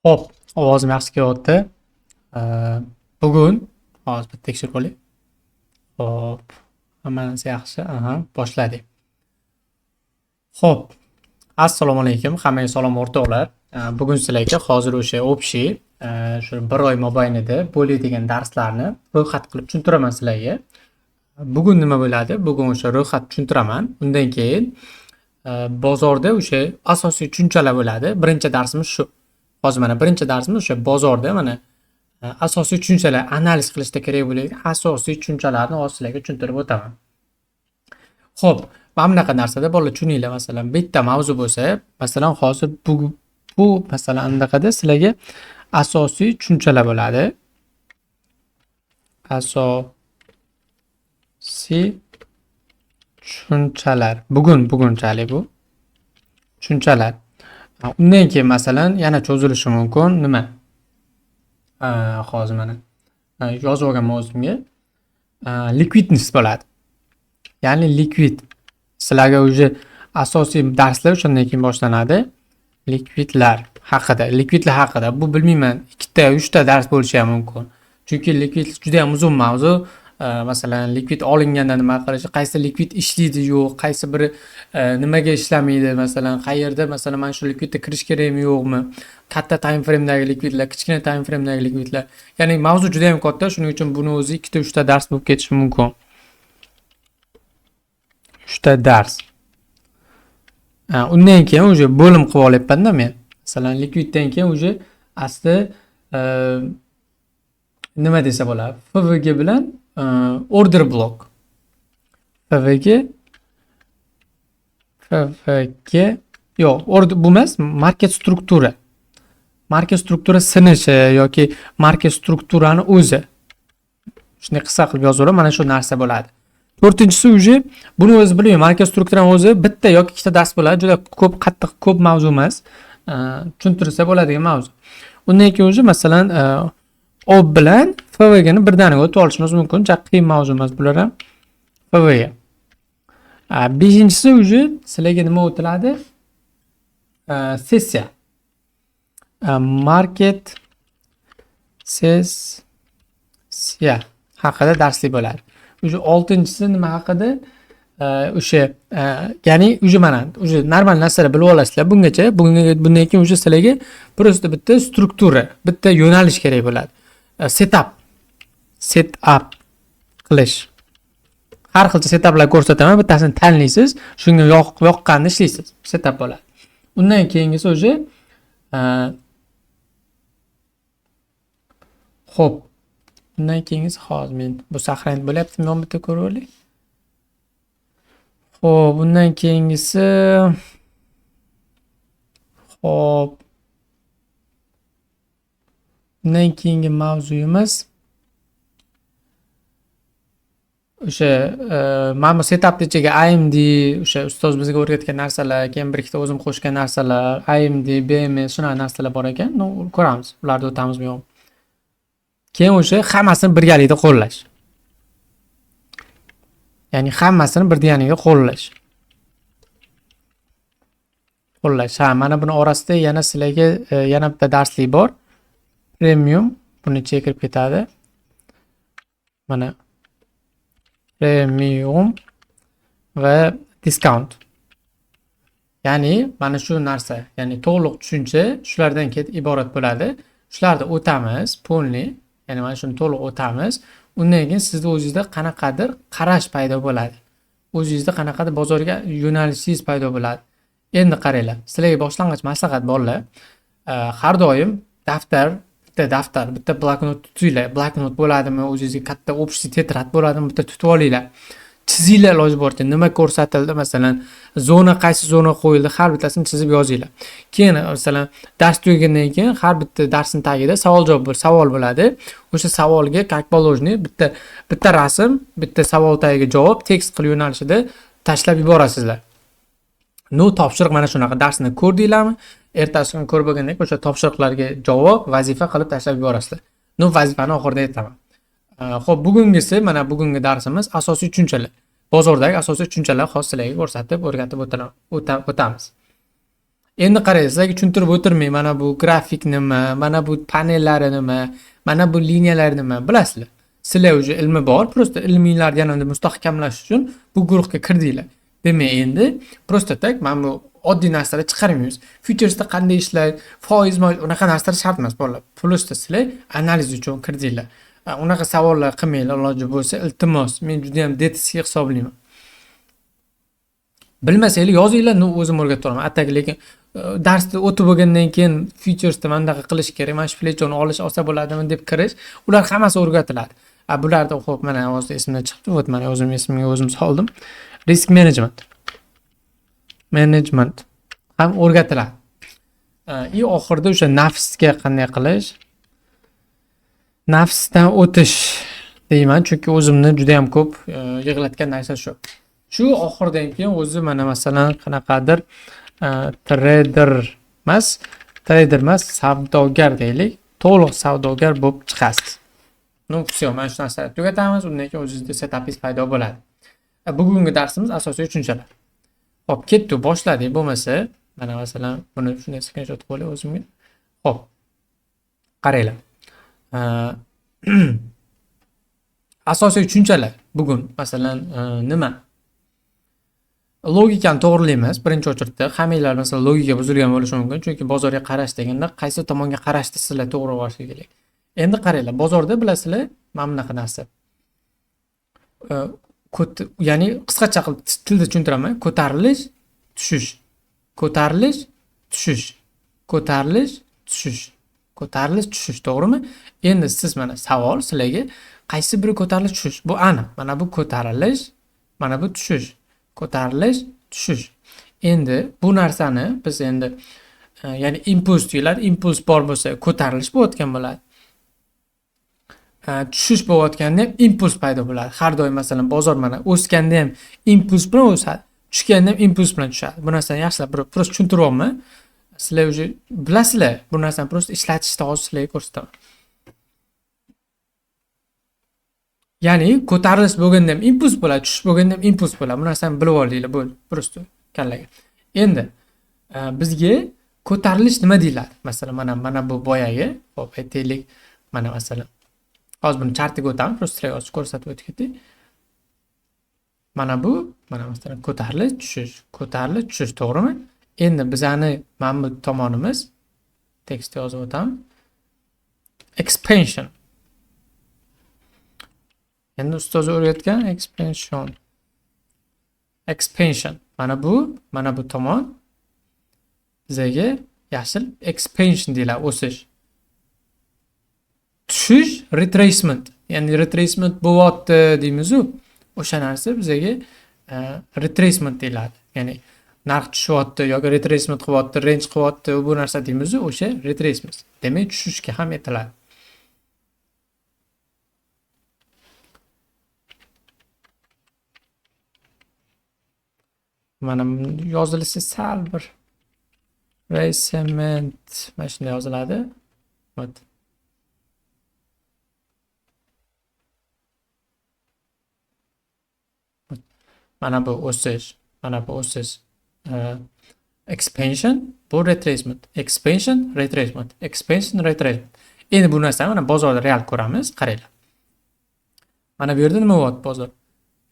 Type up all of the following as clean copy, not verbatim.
Hop, ovozim yaxshi kelyapti. Bugun hozir bitta tekshirib olaylik. Hop, hammasi yaxshi. Boshladik. Hop, assalomu alaykum. Hammaga salom o'rtoqlar. Bugun sizlarga hozir o'sha общий shu bir oy mobaynida bo'ladigan darslarni ro'yxat qilib tushuntiraman sizlarga. Bugun nima bo'ladi? Bugun o'sha ro'yxat tushuntiraman. Undan keyin bozorda o'sha asosiy tushunchalar bo'ladi. Birinchi darsimiz shu. Hozir mana birinchi darsimiz o'sha bozorda mana asosiy tushunchalar analiz qilishda kerak bo'lgan asosiy tushunchalarni hozir sizlarga tushuntirib o'taman. Xo'p, mana bunaqa narsada bolalar tushuninglar, masalan, bitta mavzu bo'lsa, masalan, hozir bu masalan andaqada sizlarga asosiy tushunchalar bo'ladi. Asosiy tushunchalar. Bugunchalik bu tushunchalar. Undan keyin masalan yana cho'zilishi mumkin nima? Hozir mana yozib olgan mavzumga liquidness bo'ladi. Ya'ni liquid. Sizlarga o'zi asosiy darslar o'shandan keyin boshlanadi. Liquidlar haqida. Bu bilmayman, 2 ta 3 ta dars bo'lishi ham mumkin. Chunki liquid juda ham uzun mavzu. Masalan, liquid olinganda nima qilish, qaysi liquid ishlaydi yo'q, qaysi biri nimaga ishlamaydi, masalan, qayerda masalan mana shu liquidga kirish kerakmi yo'qmi, katta time frame'dagi liquidlar, kichkina time frame'dagi liquidlar. Ya'ni mavzu juda ham katta, shuning uchun buni o'zi 2 ta 3 ta dars bo'lib ketishi mumkin. 3 ta dars. Undan keyin o'zi bo'lim qilib olyapman-da men. Masalan, liquiddan keyin o'zi asli nima desa bo'ladi? FVG bilan order block. FVG yo'q, order bu emas, market struktura. Market struktura sinishi yoki market strukturani o'zi. Shuni qisqa qilib yozaveraman, mana shu narsa bo'ladi. To'rtinchisi o'zi buni o'zi bilmayman, market strukturani o'zi bitta yoki ikkita dars bo'ladi, juda ko'p qattiq ko'p mavzu emas. Tushuntirsa bo'ladigan mavzu. Undan keyin o'zi masalan O bilan FVG ni birdaniga o'tib olishimiz mumkin. Juda qiyin mavzu emas bular ham. FVG. Beshinchisi o'zi sizlarga nima o'tiladi? Sessiya. Market sessiya haqida darslik bo'ladi. O'sha 6-inchisi nima haqida? O'sha ya'ni o'sha mana o'sha normal narsalar bilib olasizlar bungacha. Bundan keyin o'sha sizlarga просто bitta struktura, bitta yo'nalish kerak bo'ladi. Setup qilish. Har xil setuplar ko'rsataman, bittasini tanlaysiz, shunga yoqqanini ishlaysiz. Setup bo'ladi. Undan keyingisi o'zi xo'p. Undan keyingisi hozir men bu saqlanib bo'lyapti, men bitta ko'rib olaylik. Xo'p, undan keyingisi xo'p. Undan keyingi mavzuyimiz o'sha mana setup ichiga AMD o'sha ustoz bizga o'rgatgan narsalar, keyin bir ikkita o'zim qo'shgan narsalar, AMD, BMS shunaqa narsalar bor ekan. Ko'ramiz, ularni o'tamizmi yo'qmi. Keyin o'sha hammasini birgalikda qo'llash. Ya'ni hammasini birdaniga qo'llash. Mana buni orasida yana sizlarga yana bitta darslik bor. Premium buni ichiga kirib ketadi. Mana premium va discount. Ya'ni mana shu narsa, ya'ni to'liq tushuncha shulardan iborat bo'ladi. Shularni o'tamiz, polni, ya'ni mana shuni to'liq o'tamiz. Undan keyin sizning o'zingizda qanaqadir qarash paydo bo'ladi. O'zingizda qanaqadir bozorga yo'nalishingiz paydo bo'ladi. Endi qaranglar, sizlarga boshlang'ich maslahat borlar. Har doim bitta bloknot tutinglar. Bloknot bo'ladimi, o'zingizga katta общий tетрадь bo'ladimi, bitta tutib olinglar. Chizinglar iloji boricha nima ko'rsatildi, masalan, qaysi zona qo'yildi, har bittasini chizib yozinglar. Keyin masalan, dars tugagandan keyin har bitta darsning tagida savol bo'ladi. O'sha savolga как положено bitta rasm, bitta savol tagiga javob tekst qilib yo'nalishida tashlab yuborasizlar. Topshiriq mana shunaqa darsni ko'rdinglarmi? Ertasi kuni ko'rib bo'lganda o'sha topshiriqlarga javob, vazifa qilib tashlab yuborasizlar. Vazifani oxirida aytaman. Xo'p, bugungi darsimiz asosiy tushunchalar. Bozordagi asosiy tushunchalar xos sizlarga ko'rsatib, o'rgatib o'tamiz. Endi qarang, sizlarga tushuntirib o'tirmay, mana bu grafik nima, mana bu panellari nima, mana bu liniyalar nima, bilasizlar. Sizlar уже ilmi bor, просто ilminglarni yanada mustahkamlash uchun bu guruhga kirdinglar. Demak, endi просто tak mana bu oddiy narsalar chiqarmaymiz. Futuresda qanday ishlaydi, foiz, unaqa narsalar shart emas bolalar. Просто sizlar analiz uchun kirdinglar. Unaqa savollar qilmanglar, iloji bo'lsa, iltimos. Men juda ham detskiy hisoblayman. Bilmasanglar yozinglar, o'zim o'rgatib turaman. Atak lekin darsda o'tib bo'lgandan keyin futuresda mana bunaqa qilish kerak, mana shu plechoni olsa bo'ladimi deb kirish, ular hammasi o'rgatiladi. Bularda xo'p, mana hozir esimdan chiqdi. Вот mana o'zim esimga o'zim soldim. Risk management ham o'rgatiladi. И oxirida o'sha nafsga qanday qilish, nafsdan o'tish deyman, chunki o'zimni juda ham ko'p yig'latgan narsa shu. Shu oxirdan keyin o'zi mana masalan qanaqadir trader emas, savdogar deylik, to'liq savdogar bo'lib chiqasiz. Ну, все, mana shu narsani tugatamiz, undan keyin o'zingizda setapingiz paydo bo'ladi. Bugungi darsimiz asosiy tushunchalar. Hop, ketdi, boshladik. Bo'lmasa, mana masalan buni shunday screenshot qo'yib o'zimga. Hop. Qaranglar. Asosiy tushunchalar bugun masalan nima? Logikani to'g'rilaymiz. Birinchi o'chirda hammanglar masalan logika buzilgan bo'lishi mumkin, chunki bozorga qarash deganda qaysi tomonga qarashni sizlar to'g'ri bo'lishi kerak. Endi qaranglar, bozorda bilasizlar, mana bunaqa narsa. Ya'ni qisqacha qilib tilda tushuntiraman. Ko'tarilish, tushish. Ko'tarilish, tushish. Ko'tarilish, tushish. Ko'tarilish, tushish, to'g'rimi? Endi siz mana savol sizlarga qaysi biri ko'tarilish, tushish? Bu aniq. Mana bu ko'tarilish, mana bu tushish. Ko'tarilish, tushish. Endi bu narsani biz endi ya'ni impuls deyiladi. Impuls bor bo'lsa ko'tarilish bo'layotgan bo'ladi. Tushish bo'layotganda ham impuls paydo bo'ladi. Har doim masalan bozor mana o'sganda ham impuls bilan o'sadi, tushganda ham impuls bilan tushadi. Bu narsani yaxshilab prosta tushuntiryapman. Sizlar уже bilasizlar. Bu narsani prosta ishlatishda hozir sizlarga ko'rsataman. Ya'ni ko'tarilish bo'lganda ham impuls bo'ladi, tushish bo'lganda ham impuls bo'ladi. Bu narsani bilib olinglar, bo'ldi. Prosta kallaga. Endi bizga ko'tarilish nima deyiladi? Masalan, mana bu boyagi, hop aytaylik, mana masalan hozir buni chartiga o'tamiz, prosta yozib ko'rsatib o'tib ketdik. Mana bu, mana masalan ko'tarilish, tushish, to'g'rimi? Endi bizani mana bu tomonimiz tekstda yozib o'tamiz. Expansion. Endi ustoz o'rgatgan expansion. Mana bu tomon bizga yashil expansion deyiladi, o'sish. Tushish retracement. Ya'ni retracement bo'lyapti deymiz-ku. O'sha narsa bizga retracement deyiladi. Ya'ni narx tushyapti yoki retracement qilyapti, range qilyapti, bu narsa deymiz-ku, o'sha retracement. Demak, tushishga ham aytiladi. Mana yozilishi sal bir retracement mana shunday yoziladi. Mana bu o'sish, expansion, bu retracement, expansion, retracement. Endi bu narsani mana bozorda real ko'ramiz, qaranglar. Mana bu yerda nima bo'lyapti bozor?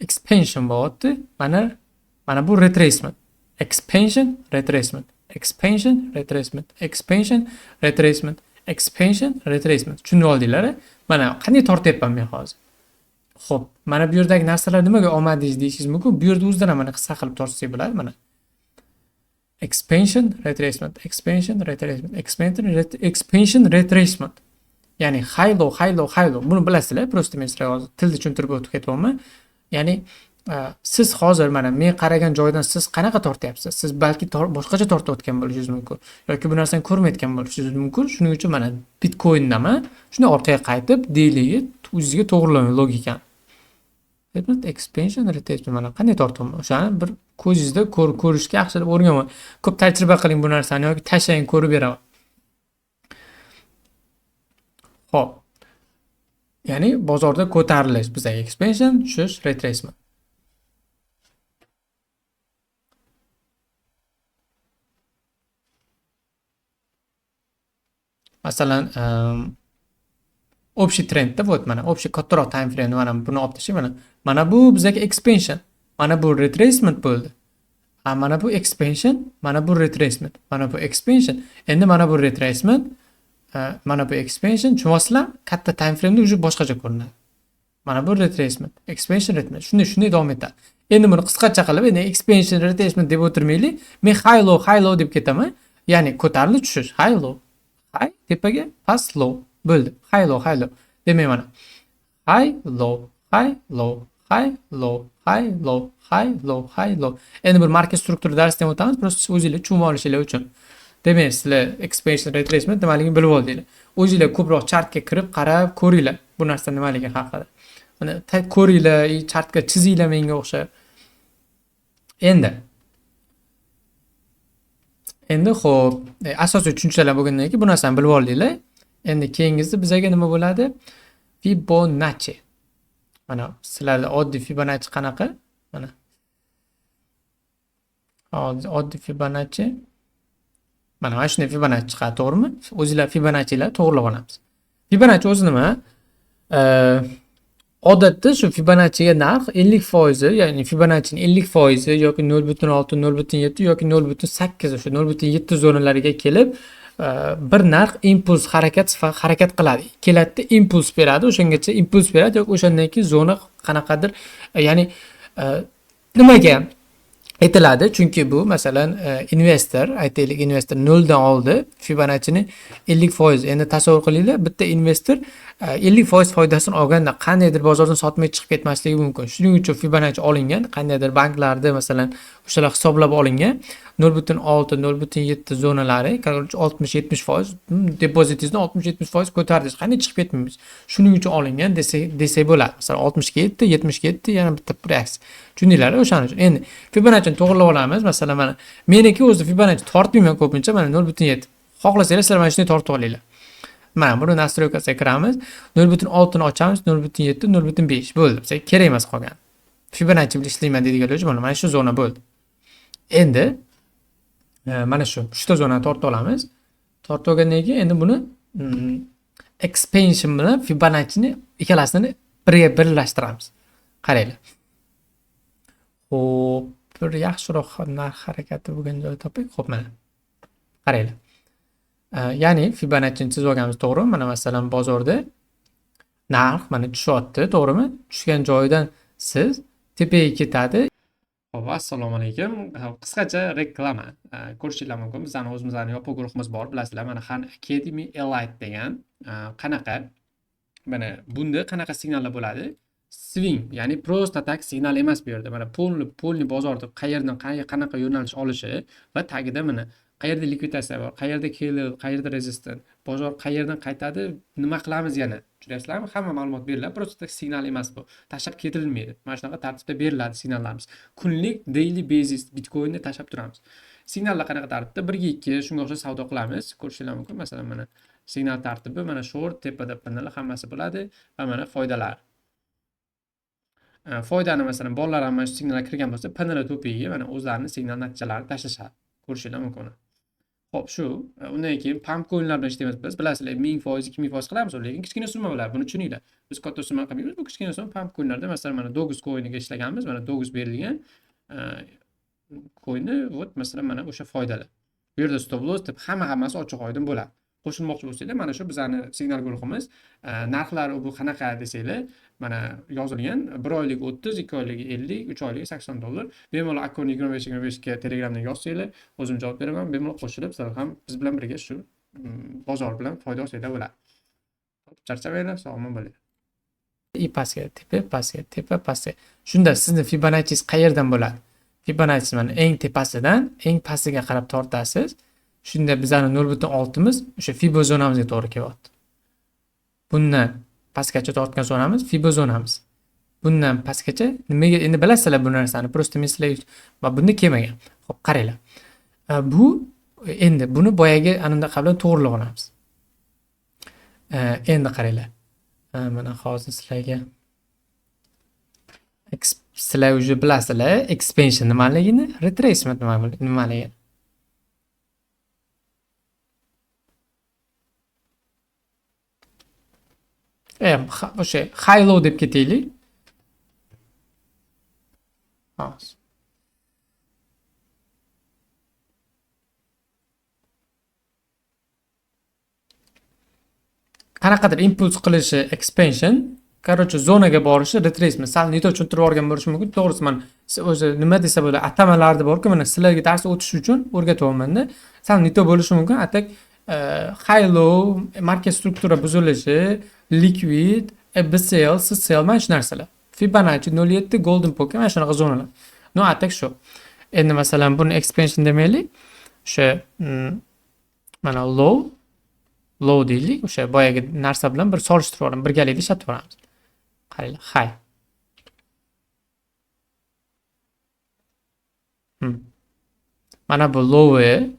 Expansion bo'lyapti. Mana bu retracement. Expansion, retracement. Expansion, retracement. Expansion, retracement. Expansion, retracement. Tushunib oldinglar? Mana qanday tortyapman men hozir. Xo'p, mana bu yerdagi narsalar nimaga olmadingiz deyishingiz mumkin. Bu yerda o'zidan ham mana qisqa qilib tortsak bo'ladi mana. Expansion, retracement. Expansion, retracement. Expansion, retracement. Ya'ni high low. Buni bilasizlar, prosta men sizlarga hozir tilda tushuntirib o'tib ketyapman. Ya'ni siz hozir mana men qaragan joydan siz qanaqa tortyapsiz? Siz balki boshqacha tortayotgan bo'lishingiz mumkin yoki bu narsani ko'rmayotgan bo'lishingiz mumkin. Shuning uchun mana Bitcoin'dami? Shuni orqaga qaytib, deyliga o'zingizga to'g'rilang logikani. Expansion, retracement mana qanday tortyapman? O'shani bir ko'zingizda ko'rishga yaxshilab o'rganing. Ko'p tajriba qiling bu narsani yoki tashlang, ko'rib beraman. Xo'p. Ya'ni bozorda ko'tarilish bizga expansion, tushish, retracement. Masalan, общий trendda вот mana общий kattaroq time frame mana buni olib tashlay mana bu bizga expansion, mana bu retracement bo'ldi. Mana bu expansion, mana bu retracement, mana bu expansion. Endi mana bu retracement, mana bu expansion, tushunasizlar? Katta time frame'da уже boshqacha ko'rinadi. Mana bu retracement, expansion, retracement. Shunday davom etadi. Endi buni qisqacha qilib, endi expansion, retracement deb o'tirmaylik. Men high low deb ketaman. Ya'ni ko'tarilib tushish, high low. High tepaga, past low bo'ldi. High low. Demak mana high low, high low, high low, high low, high low, high low. Endi bir market struktur darsidan o'tamiz, просто o'zingizlar tushunib olishinglar uchun. Demak, sizlar expansion, retracement nimaligini bilib oldinglar. O'zingizlar ko'proq chartga kirib qarab ko'ringlar bu narsa nimaligi haqida. Mana ko'ringlar, chartga chizinglar menga o'xshab. Endi xo'p, asosiy tushunchalar bo'lgandan keyin bu narsani bilib oldinglar. Endi keyingisi bizga nima bo'ladi? Fibonacci. Mana sizlarda oddiy Fibonacci qanaqa? Mana. Oddiy Fibonacci. Mana shunday Fibonacci chiqadi, to'g'rimi? O'zingizlar Fibonaccilar to'g'rilab olamiz. Fibonacci o'zi nima? Odatda shu Fibonacciga narx 50%, ya'ni Fibonaccining 50% yoki 0.6, 0.7 yoki 0.8 o'sha 0.7 zonalariga kelib bir narx impuls harakat qiladi. Keladida impuls beradi, o'shangacha impuls beradi yoki o'shandan keyin zona qanaqadir, ya'ni nimaga aytiladi? Chunki bu masalan investor, aytaylik investor 0 dan oldi Fibonacci'ni 50%. Endi tasavvur qilinglar, bitta investor 50% foydasini olganda qandaydir bozordan sotmay chiqib ketmasligi mumkin. Shuning uchun Fibonacci olingan, qandaydir banklarda masalan o'shalar hisoblab olingan 0.6, 0.7 zonalari 60-70% depozitingizni 60-70% ko'tardingiz, qanday chiqib ketmaymiz. Shuning uchun olingan desak bo'ladi. Masalan 60 ga yetdi, 70 ga yetdi, yana bitta reaksiya. Tushundinglar? O'shaning uchun endi Fibonacci'ni to'g'rilab olamiz. Masalan mana meniki o'zi Fibonacci tortmayman ko'pincha, mana 0.7. Xohlasanglar sizlar mana shunday tortib olinglar. Mana buni nastroykasiga kiramiz. 0.6 ni ochamiz, 0.7, 0.5 bo'ldi. Bizga kerak emas qolgan. Fibonacci bilan ishlayman deydiganlar uchun mana shu zona bo'ldi. Endi mana shu zonani tortib olamiz. Tortib olgandan keyin endi buni expansion bilan Fibonacci'ni ikkalasini birga birlashtiramiz. Qaranglar. Xo'p, bir yaxshiroq narx harakati bo'lgan joy toping. Xo'p, mana. Qaranglar. Ya'ni Fibonacci'ni chizib olganmiz, to'g'rimi? Mana masalan bozorda narx mana tushyapti, to'g'rimi? Tushgan joyidan siz tepaga ketadi. Xo'p, assalomu alaykum. Qisqacha reklama. Ko'rishinglar mumkin. Bizning o'zimizning yopiq guruhimiz bor, bilasizlar. Mana Khan Academy Elite degan. Qanaqa? Mana bunda qanaqa signallar bo'ladi? Swing, ya'ni просто tak signal emas bu yerda. Mana polni bozorda qayerdan qanaqa yo'nalish olishi va tagida mana qayerda likvidatsiya bor, qayerda kelib, qayerda resistant, bozor qayerdan qaytadi, nima qilamiz yana. Tushunyapsizlarmi? Hamma ma'lumot beriladi, просто signal emas bu. Tashlab ketilmaydi. Mana shunaqa tartibda beriladi signallarimiz. Kunlik, daily basis Bitcoinni tashlab turamiz. Signallar qanaqa tartibda? 1 ga 2 shunga o'xshash savdo qilamiz. Ko'rishinglar mumkin. Masalan, mana signal tartibi, mana short, tepada panel hammasi bo'ladi va mana foydalar. Foydani masalan bolalar ham mana shu signalga kirgan bo'lsa, panel to'piga mana o'zlarining signal natijalarini tashlashadi. Ko'rishinglar mumkin. Xo'p, shu undan keyin pump coinlar bilan ishlaymiz biz. Bilasizlar, 1000%, 2000% qilamiz, lekin kichkina summa bo'ladi. Buni tushuninglar. Biz katta summa qilmaymiz. Bu kichkina summa pump coinlarda, masalan, mana Dogecoin coiniga ishlaganmiz. Mana Dogecoin berilgan coinni, вот, masalan, mana o'sha foydalar. Bu yerda stop loss deb hammasi ochiq oydin bo'ladi. Qo'shilmoqchi bo'lsanglar, mana shu bizning signal guruhimiz. Narxlari bu qanaqa desanglar, mana yozilgan 1 oylik 30, 2 oylik 50, 3 oylik $80. Bemalol akkaunt 25 ga Telegramdan yozsanglar, o'zim javob beraman. Bemalol qo'shilib, sizlar ham biz bilan birga shu bozor bilan foyda olsanglar bo'ladi. Charchamanglar, sog'lom bo'ling. Pastga, tepa, pastga. Shunda sizni Fibonacci qayerdan bo'ladi? Fibonacci mana eng tepasidan eng pastiga qarab tortasiz. Shunda bizning 0.6 miz o'sha Fibo zonamizga to'g'ri kelyapti. Bundan pastgacha tortgan zonamiz Fibo zonamiz. Bundan pastgacha nimaga endi bilasizlar bu narsani, просто men sizlarga va bunda kelmagan. Xo'p, qaranglar. Bu endi buni boyaga anunda qablan to'g'rilab olamiz. Endi qaranglar. Mana hozir sizlarga sizlar уже bilasizlar expansion nimaligini, retracement nimaligini. O'sha high low deb ketaylik. Hozir. Qanaqadir impuls qilishi expansion, короче, zonaga borishi retracement. Sal nito tushuntirib yuborgan bo'lishi mumkin. To'g'risi, men o'zi nima desa bo'ladi, atamalarni borku, mana sizlarga dars o'tish uchun o'rgatyapman-da. Sal nito bo'lishi mumkin. Atak high low, market struktura buzilishi, liquid, BCL, CCL mana shu narsalar. Fibonacci 07, golden pocket mana shunaqa zonalar. No, atak shu. Endi masalan buni expansion demaylik. O'sha mana low deylik. O'sha boyagi narsa bilan bir solishtirib yuboramiz, birgalikda ishlatib yuboramiz. Qaranglar, high. Mana bu low'i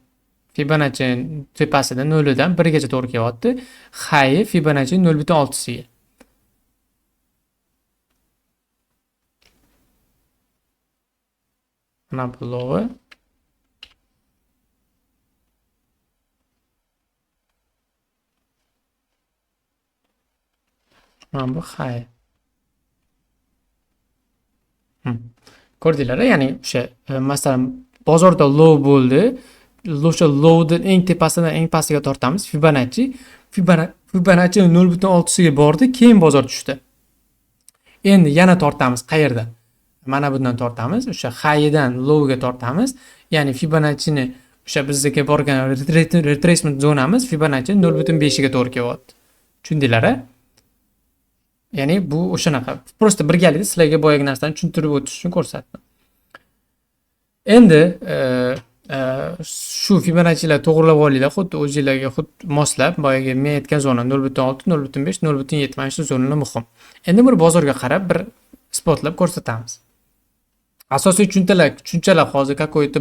Fibonacci tepasida 0 dan 1 gacha to'g'ri kelyapti. High'i Fibonacci 0.6 siga. Mana bu low'i. Mana bu high. Ko'rdinglar, ya'ni o'sha masalan bozorda low bo'ldi. O'sha low'dan eng tepasidan eng pastiga tortamiz. Fibonacci 0.6 siga bordi, keyin bozor tushdi. Endi yana tortamiz qayerda? Mana bundan tortamiz. O'sha high'dan low'ga tortamiz. Ya'ni Fibonacci'ni o'sha bizga borgan retracement zonamiz Fibonacci 0.5 ga to'g'ri kelyapti. Tushundinglar? Ya'ni bu o'shanaqa. Prosta birgalikda sizlarga boyagi narsani tushuntirib o'tish uchun ko'rsatdim. Endi shu Fibonacci'lar to'g'rilab olinglar, xuddi o'zingizlarga moslab, boyagi men aytgan zona 0.6, 0.5, 0.7 mana shu zonalar muhim. Endi bir bozorga qarab bir isbotlab ko'rsatamiz. Asosiy tushunchalar hozir какой-то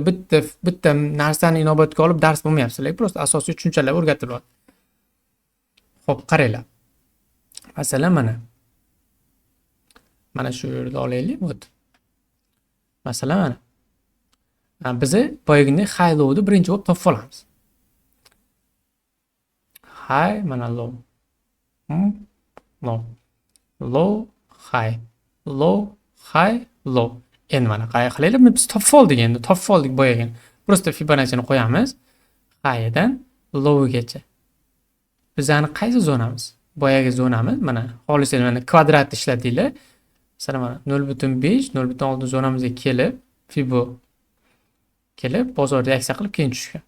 bitta narsani inobatga olib dars bo'lmayapsizlar, prosta asosiy tushunchalar o'rgatilyapti. Xo'p, qaranglar. Masalan mana shu yerda olaylik. Masalan mana bizni boyagidek high low'ni birinchi bo'lib topib olamiz. High mana low. Low, high. Low, high, low. Endi mana qay qilinglar, biz topib oldik endi. Topib oldik boyagini. Prosta Fibonacci'ni qo'yamiz. High'dan low'gacha. Bizani qaysi zonamiz? Boyagi zonamiz mana xolislar mana kvadrat ishlatinglar. Masalan mana 0.5, 0.6 zonamizga kelib, Fibo kelib bozor reaksiya qilib keyin tushgan.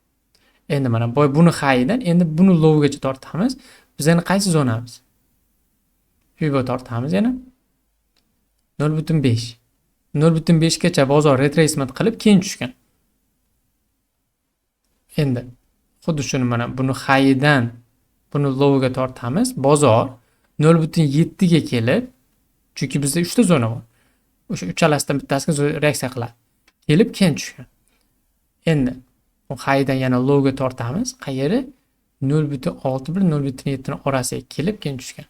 Endi mana buni high'dan endi buni low'gacha tortamiz. Bizani qaysi zonamiz? Fibo tortamiz yana 0.5. 0.5 gacha bozor retracement qilib keyin tushgan. Endi xuddi shuni mana buni high'dan buni low'ga tortamiz. Bozor 0.7 ga kelib, chunki bizda 3 ta zona bor. O'sha uchalasidan bittasiga reaksiya qiladi. Kelib keyin tushgan. Endi bu high'dan yana low'ga tortamiz. Qayeri 0.6 bilan 0.7 orasiga kelib keyin tushgan.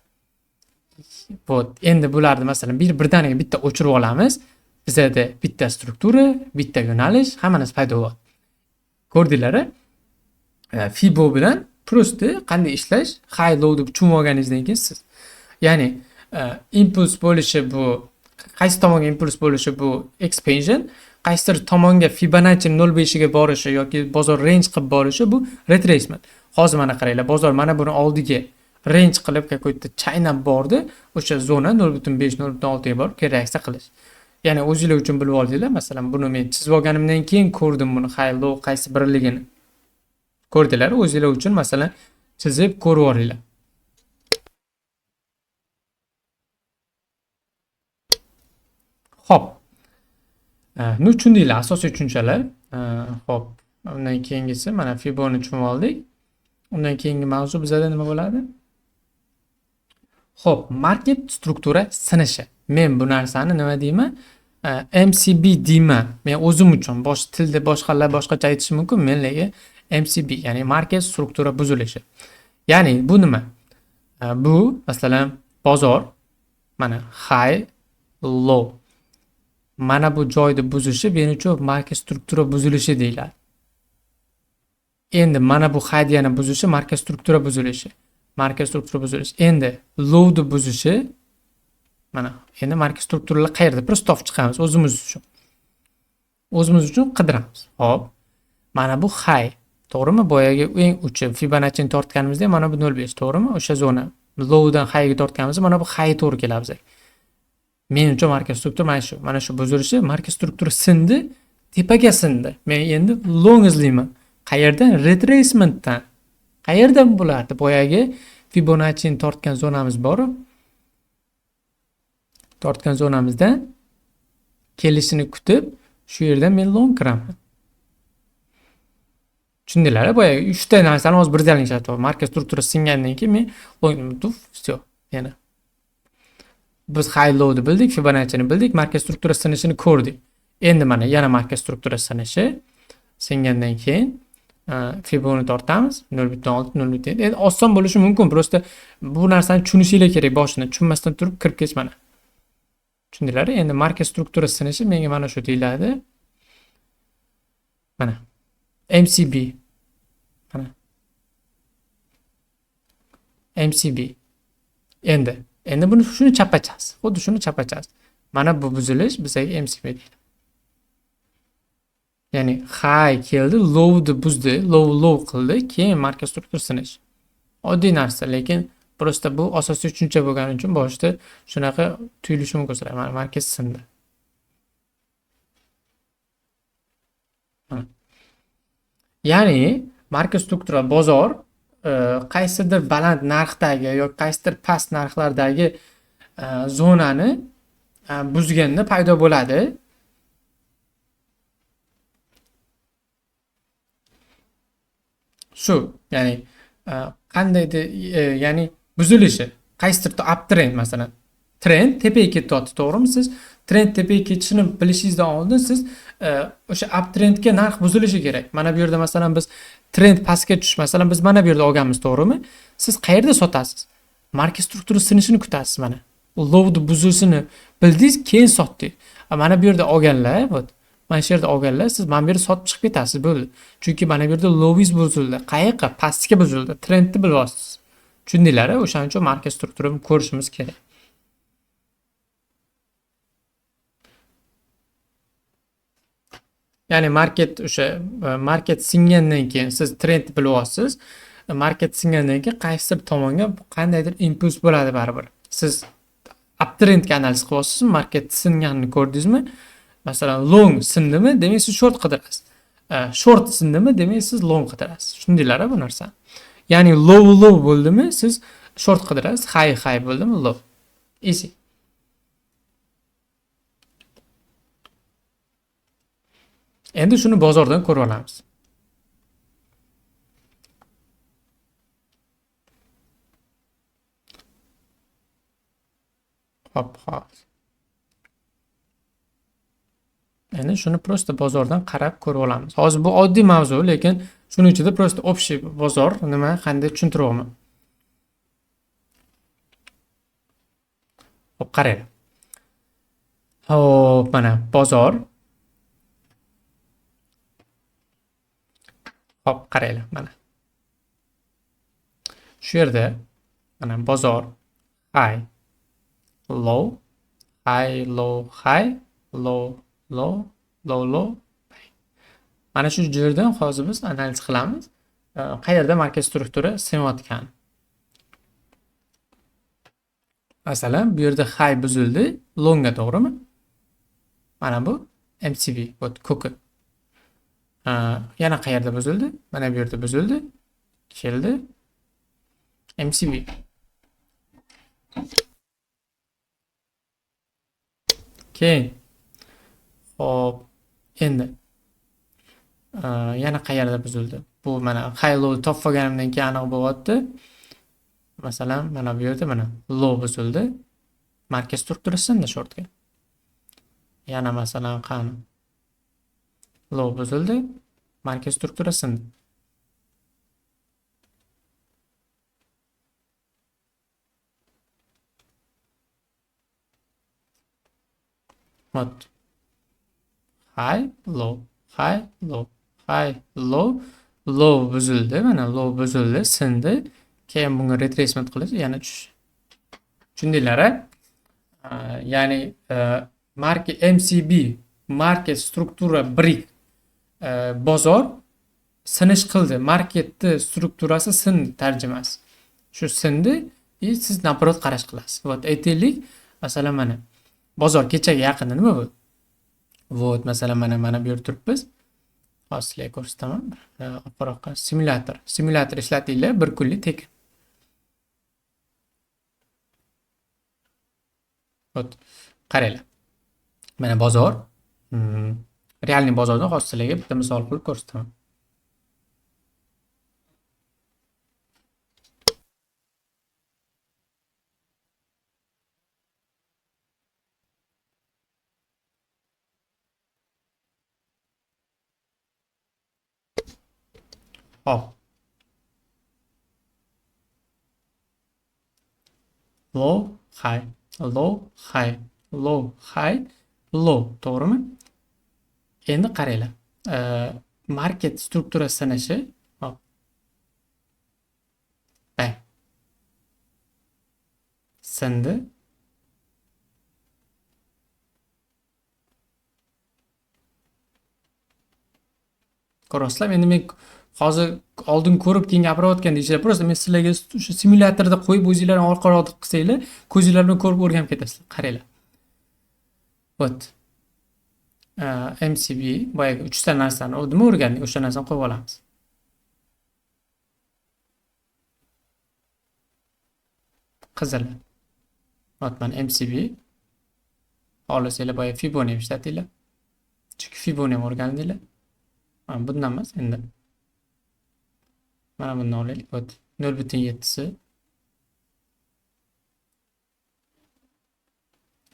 Endi bularni masalan birdaniga bitta o'chirib olamiz. Bizda bitta struktura, bitta yo'nalish, hamma narsa paydo bo'ladi. Ko'rdinglar? Fibo bilan prosta qanday ishlash, high low deb tushunib olganingizdan keyin siz. Ya'ni impuls bo'lishi bu qaysi tomonga impuls bo'lishi bu expansion, qaysidir tomonga Fibonacci 0.5 ga borishi yoki bozor range qilib borishi bu retracement. Hozir mana qaranglar, bozor mana buni oldiga range qilib какой-то chaynab bordi, o'sha zona 0.5, 0.6 ga borib reaksiya qilish. Ya'ni o'zingizlar uchun bilib oldinglar, masalan buni men chizib olganimdan keyin ko'rdim buni high low qaysi birligini. Ko'rdinglar, o'zingizlar uchun masalan chizib ko'rib olinglar. Xo'p. Nu tushundinglar asosiy tushunchalar. Xo'p, undan keyingisi mana Fiboni tushunib oldik. Undan keyingi mavzu bizda nima bo'ladi? Xo'p, market struktura sinishi. Men bu narsani nima deyman? MCB deyman. Men o'zim uchun tilda boshqalar boshqacha aytishi mumkin, menga MCB, ya'ni market struktura buzilishi. Ya'ni bu nima? Bu masalan bozor mana high, low. Mana bu joyda buzishi men uchun market struktura buzilishi deyiladi. Endi mana bu high yana buzishi market struktura buzilishi. marka struktura buzilishi. Endi low'ni buzishi mana endi marka strukturalar qayerda? Просто topib chiqamiz o'zimiz uchun. O'zimiz uchun qidiramiz. Xo'p. Mana bu high. To'g'rimi? Boyagi eng uchi Fibonacci'ni tortganimizda mana bu 0.5, to'g'rimi? O'sha zona. Low'dan highga tortganimizda mana bu high to'g'ri keladi bizga. Men uchun marka struktura mana shu. Mana shu buzilishi marka struktura sindi, tepaga sindi. Men endi long izlayman. Qayerdan? Retracementdan. Qayerdan bo'lardi? Boyagi Fibonacci'ni tortgan zonamiz bor. Tortgan zonamizdan kelishini kutib, shu yerdan men long kiraman. Tushundinglar? Boyagi 3 ta narsani hozir birgalikda marka struktura singandan keyin men long tuf, всё. Yana biz high low'ni bildik, Fibonacci'ni bildik, marka struktura sinishini ko'rdik. Endi mana yana marka struktura sinishi singandan keyin Fiboni tortamiz 0.6, 0.7. Endi oson bo'lishi mumkin, prosta bu narsani tushunishinglar kerak boshini. Tushunmasdan turib kirib ketish mana. Tushundinglar? Endi marka struktura sinishi menga mana shu deyiladi. Mana MCB. Mana MCB. Endi buni shuni chapachasiz. Xuddi shuni chapachasiz. Mana bu buzilish bizga MCB deydi. Ya'ni high keldi, low'ni buzdi, low qildi, keyin marka struktura sinish. Oddiy narsa, lekin prosta bu asosiy tushuncha bo'lgani uchun boshida shunaqa tuyulishi mumkin. Mana marka sindi. Ya'ni marka struktura bozor qaysidir baland narxdagi yoki qaysidir past narxlardagi zonani buzganda paydo bo'ladi. Shu, ya'ni qandaydir ya'ni buzilishi qaysidir uptrend masalan trend tepaga ketyapti, to'g'rimi? Siz trend tepaga ketishini bilishingizdan oldin siz o'sha uptrendga narx buzilishi kerak. Mana bu yerda masalan biz trend pastga tushish, masalan biz mana bu yerda olganmiz, to'g'rimi? Siz qayerda sotasiz? Marka struktura sinishini kutasiz mana. U low'ni buzilishini bildingiz, keyin sotdingiz. Mana bu yerda olganlar, mana shu yerda olganlar, siz mana bu yerda sotib chiqib ketasiz, bo'ldi. Chunki mana bu yerda low'ingiz buzildi. Qayoqqa? Pastga buzildi. Trendni bilyapsiz. Tushundinglar? O'shaning uchun marka strukturani ko'rishimiz kerak. Ya'ni market singandan keyin siz trend bilyapsiz. Market singandan keyin qaysidir tomonga qandaydir impuls bo'ladi baribir. Siz uptrendga analiz qilyapsizmi? Market singanini ko'rdingizmi? Masalan, long sindimi, demak siz short qidirasiz. Short sindimi, demak siz long qidirasiz. Tushundinglar bu narsa? Ya'ni low bo'ldimi, siz short qidirasiz, high bo'ldimi, low. Easy. Endi shuni bozordan ko'rib olamiz. Hop. Endi shuni prosta bozordan qarab ko'rib olamiz. Hozir bu oddiy mavzu, lekin shuning ichida prosta общий bozor nima, qanday tushuntiryapman. Hop, qarang. Hop, mana bozor. Hop, qaranglar mana. Shu yerda mana bozor high, low, high, low, high, low, low, low, low. Mana shu yerdan hozir biz analiz qilamiz. Qayerda marka struktura sinayotgan. Masalan, bu yerda high buzildi, longga, to'g'rimi? Mana bu MCB, ko'ki. Yana qayerda buzildi? Mana bu yerda buzildi. Keldi. MCB. Keyin. Hop, endi yana qayerda buzildi? Bu mana high low topganimdan keyin aniq bo'lyapti. Masalan, mana bu yerda mana low buzildi. Marka strukturasida shortga. Yana masalan qani low buzildi, marka strukturasida. Mat. High, low, high, low, high, low, low buzildi, mana low buzildi, sindi. keyin bunga retracement qilish, yana tushish. Tushundinglar, a? Ya'ni market MCB, market struktura break, bozor sinish qildi. Marketni strukturasi sindi tarjimasi. Shu sindi, siz naproot qarash qilasiz. Вот aytaylik, masalan mana bozor kechaga yaqinda nima bo'ldi? Вот masalan mana bu yerda turibmiz. Hozir sizlarga ko'rsataman. Oppoqqa simulyator ishlatinglar, bir kunlik tekin. Вот qaranglar. Mana bozor. Realniy bozordan hozir sizlarga bitta misol qilib ko'rsataman. Hop. Low, high, low, high, low, high, low. To'g'rimi? Endi qaranglar. Market strukturasi sinashi. Hop. Bang. Sindi. Ko'rasizlar, endi men hozir oldin ko'rib keyin gapirayotgan deyishlar. Просто men sizlarga o'sha simulyatorda qo'yib o'zingizlarni orqa-orqa qilsanglar, ko'zinglar bilan ko'rib o'rganib ketasizlar. Qaranglar. Вот. MCB boyagi 3 ta narsani nima o'rgandik, o'sha narsani qo'yib olamiz. Qizil. Вот mana MCB. Xohlasanglar boya Fibonacci ishlatinglar. Chunki Fibonacci ham o'rgandinglar. Mana bundan emas endi. Mana bundan olaylik. Вот 0.7si.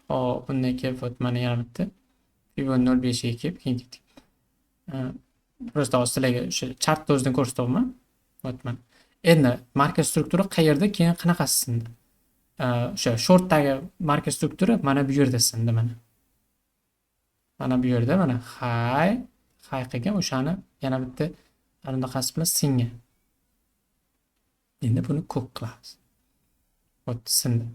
Hop, bundan keyin вот mana yana bitta. Fibonacci 0.5 ga kelib keyin ketdik. Просто hozir sizlarga o'sha chartni o'zidan ko'rsatyapman. Вот mana. Endi market struktura qayerda, keyin qanaqasi sindi? O'sha shortdagi market struktura mana bu yerda sindi mana. Mana bu yerda mana high qilgan o'shani yana bitta bunaqasi bilan singan. Endi buni ko'p qilamiz. Вот sindi.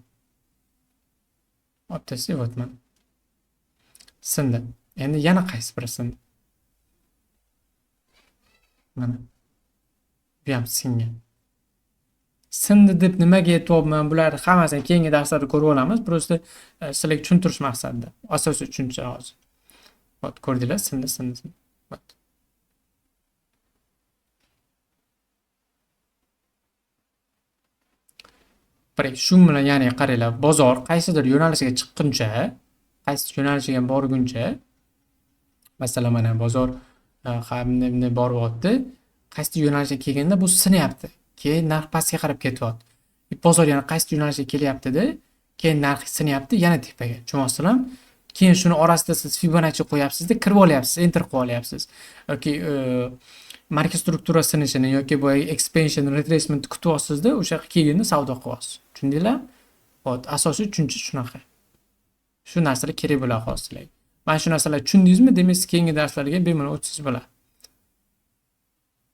Optasi вот mana. Sindi. Endi yana qaysi biri sindi? Mana. Bu ham singan. Sindi deb nimaga aytyapman? Bularni hammasini keyingi darslarda ko'rib olamiz. Просто sizlarga tushuntirish maqsadida. Asosiy tushuncha hozir. Вот ko'rdinglar, sindi. Вот. Shu bilan ya'ni qaranglar, bozor qaysidir yo'nalishiga chiqquncha, qaysi yo'nalishiga borguncha, masalan mana bozor hamda boryapti, qaysi yo'nalishga kelganda bu sinyapti. Keyin narx pastga qarab ketyapti. Bozor yana qaysi yo'nalishga kelyapti-da, keyin narx sinyapti, yana tepaga. Tushunasizlar? Keyin shuni orasida siz Fibonacci qo'yapsiz-da, kirib olyapsiz, enter qilib olyapsiz. Yoki market struktura sinishini yoki boya expansion retracement kutyapsiz-da, o'sha kelganda savdo qilyapsiz. Tushundinglar? Hop, asosiy tushuncha shunaqa. Shu narsalar kerak bo'ladi hozir sizlarga. Mana shu narsalar tushundingizmi? Demak, keyingi darslarga bemalol o'tsangiz bo'ladi.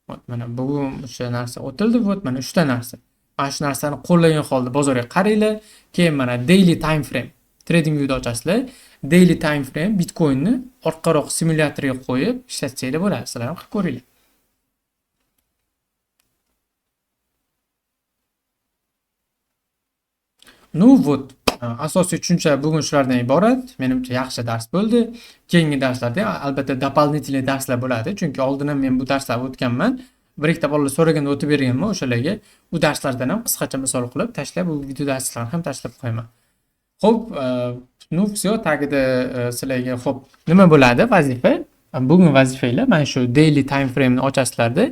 Hop, mana bugun o'sha narsa o'tildi, hop, mana 3 ta narsa. Mana shu narsani qo'llagan holda bozorga qaranglar, keyin mana daily time frame trading view'da ochasizlar. Daily time frame Bitcoin'ni orqaroq simulyatorga qo'yib ishlatsanglar bo'ladi. Sizlar ham qilib ko'ringlar. Ну вот, asosiy tushuncha bugun shulardan iborat. Menimcha yaxshi dars bo'ldi. Keyingi darslarda albatta дополнительный darslar bo'ladi, chunki oldin ham men bu darslarni o'tganman. Bir ikkita bolalar so'raganda o'tib berganman, o'shalarga u darslardan ham qisqacha misol qilib tashlab, bu video darslarni ham tashlab qo'yaman. Xo'p, ну все, tagida sizlarga xo'p, nima bo'ladi vazifa? Bugun vazifanglar mana shu daily time frame ni ochasizlarda.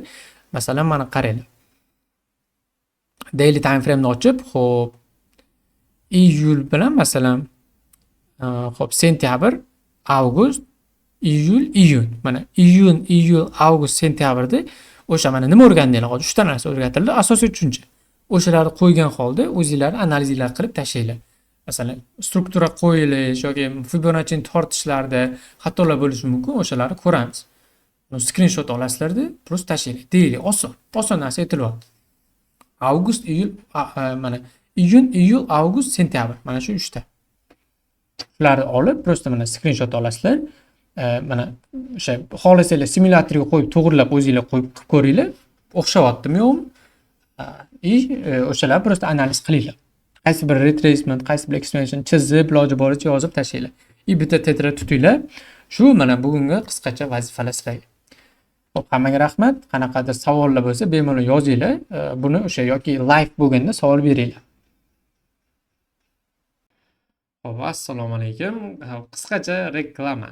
Masalan, mana qaranglar. Daily time frame ni ochib, xo'p, iyul bilan masalan xo'p sentyabr, avgust, iyun. Mana iyul, avgust, sentyabrda o'sha mana nima o'rgandinglar? Hozir 3 ta narsa o'rgatildi, asosiy tushuncha. O'shalarni qo'ygan holda o'zingizlar analizlar qilib tashlaylar. Masalan, struktura qo'yilish yoki Fibonacci tortishlarda xatolar bo'lishi mumkin, o'shalarni ko'ramiz. Screenshot olasizlarda, просто tashlaylar. Deylik, oson narsa aytilyapti. avgust, iyul, mana iyun, iyul, avgust, sentyabr. Mana shu 3 ta. Shularni olib, просто mana skrinshot olasizlar. Mana o'sha xohlasanglar simulyatorga qo'yib, to'g'rilab o'zingizlar qo'yib qilib ko'ringlar. O'xshayaptimi yo'qmi? И o'shalar просто analiz qilinglar. Qaysi bir retracement, qaysi bir extension chizib, iloji boricha yozib tashlanglar. И bitta tetra tutinglar. Shu mana bugungi qisqacha vazifalar sizlarga. Xo'p, hammaga rahmat. Qanaqadir savollar bo'lsa, bemalol yozinglar. Buni o'sha yoki live bo'lganda savol beringlar. Xo'p, assalomu alaykum. Qisqacha reklama.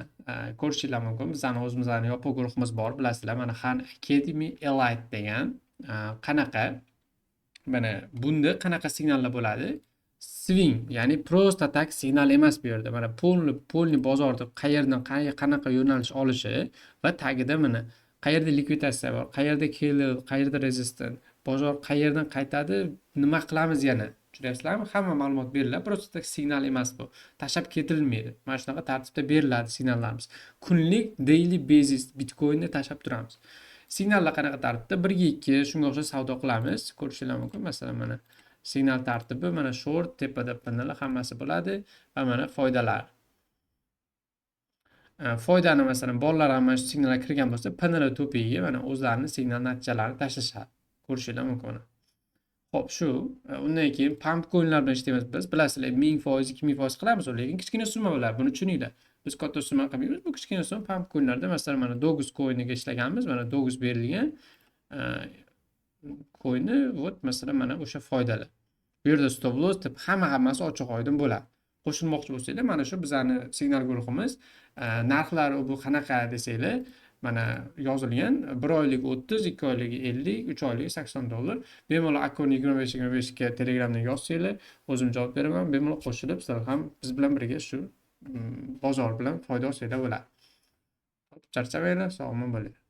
Ko'rishinglar mumkin. Bizning o'zimizning yopiq guruhimiz bor, bilasizlar. Mana Khan Academy Elite degan. Qanaqa? Mana bunda qanaqa signallar bo'ladi? Swing, ya'ni просто tak signal emas bu yerda. Mana polni bozorda qayerdan qanaqa yo'nalish olishi va tagida mana qayerda likvidatsiya bor, qayerda keldi, qayerda resistant, bozor qayerdan qaytadi, nima qilamiz yana. Tushunyapsizlarmi? Hamma ma'lumot beriladi. Просто signal emas bu. Tashab ketilmaydi. Mana shunaqa tartibda beriladi signallarimiz. Kunlik, daily basis Bitcoinni tashab turamiz. Signallar qanaqa tartibda? 1 ga 2 shunga o'xshash savdo qilamiz. Ko'rishinglar mumkin. Masalan, mana signal tartibi, mana short, tepada pinlar hammasi bo'ladi va mana foydalar. Foydani masalan bolalar ham mana shu signalga kirgan bo'lsa, pinlar to'piga mana o'zlarining signal natijalarini tashlashadi. Ko'rishinglar mumkin. Xo'p, shu undan keyin pump coinlar bilan ishlaymiz biz. Bilasizlar, 1000%, 2000% qilamiz, lekin kichkina summa bo'ladi. Buni tushuninglar. Biz katta summa qilmaymiz. Bu kichkina summa pump coinlarda, masalan, mana Dogus coiniga ishlaganmiz. Mana Dogus berilgan coinni, вот, masalan, mana o'sha foydalar. Bu yerda stop loss deb hammasi ochiq oydin bo'ladi. Qo'shilmoqchi bo'lsanglar, mana shu bizning signal guruhimiz. Narxlari bu qanaqa desanglar, mana yozilgan 1 oylik 30, 2 oylik 50, 3 oylik 80 dollar. Bemalol akkonni 25 ga Telegramdan yozsanglar, o'zim javob beraman. Bemalol qo'shilib, sizlar ham biz bilan birga shu bozor bilan foyda olsanglar bo'ladi. Charchamanglar, sog' omon bo'linglar.